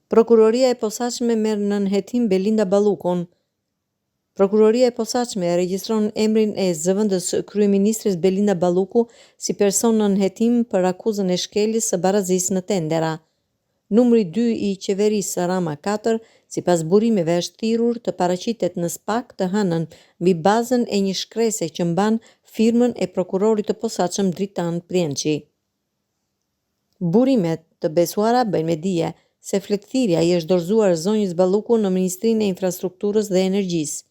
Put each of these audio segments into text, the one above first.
Prokuroria e posaçme merr nën hetim Belinda Ballukun. Prokuroria e posaçme e regjistron emrin e zëvendës kryeministres Belinda Balluku si person nën hetim për akuzën e shkeljes së barazisë në tendera. Numri 2 i qeverisë Rama 4, sipas burimeve është thirrur të paraqitet në SPAK të hënën mbi bazën e një shkrese që mban firmën e prokurorit të posaçëm Dritan Priençi. Burimet të besuara bëjnë me dije se fletëthirja i është dorëzuar zonjës Balluku në Ministrinë e Infrastrukturës dhe Energjisë.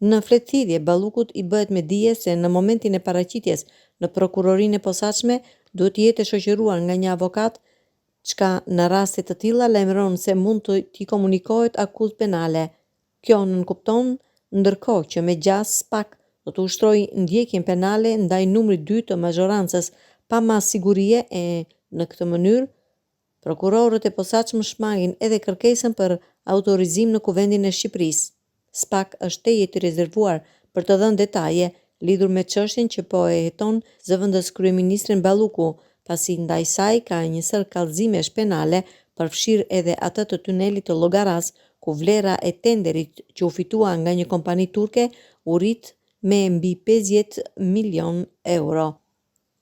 Në fletëthirje, Ballukut i bëhet me dije se në momentin e paraqitjes në prokurorinë e posaçme duhet të jetë shoqëruar nga një avokat, çka në raste të tilla lajmëron se mund të t'i komunikohet akuzë penale. Kjo nënkupton ndërkohë që me gjas SPAK do të ushtrojë ndjekjen penale ndaj numrit 2 të mazhorancës pa mas sigurie e në këtë mënyrë prokurorët e posaçëm shmangin edhe kërkesën për autorizim në Kuvendin e Shqipërisë. SPAK është tejet i rezervuar për të dhënë detaje lidhur me çështjen që po e heton zëvendës kryeministren Balluku, pasi ndaj saj ka një sër kallëzimesh penale, përfshirë edhe atë të tunelit të Llogaras, ku vlera e tenderit që u fitua nga një kompani turke u rrit me mbi 50 milion euro.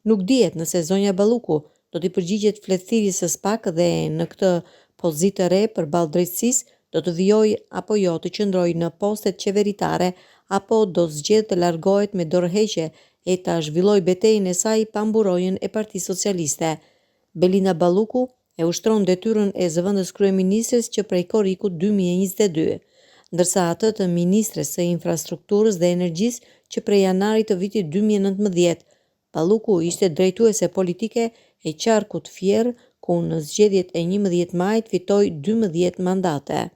Nuk dihet nëse zonja Balluku do t'i përgjigjet fletëthirjes së SPAK dhe në këtë pozitë të re përballë drejtësisë do të vijojë apo jo të qëndrojë në postet qeveritare apo do zgjedhë të largohet me dorëheqje e ta zhvillojë betejën e saj pa mburojën e Partisë Socialiste. Belinda Balluku e ushtron detyrën e zëvendës kryeministres që prej korrikut 2022, ndërsa atë të ministres së infrastrukturës dhe energjisë që prej janarit të vitit 2019. Balluku ishte drejtuese politike e qarkut Fier, ku në zgjedhjet e 11 majit fitoi 12 mandate.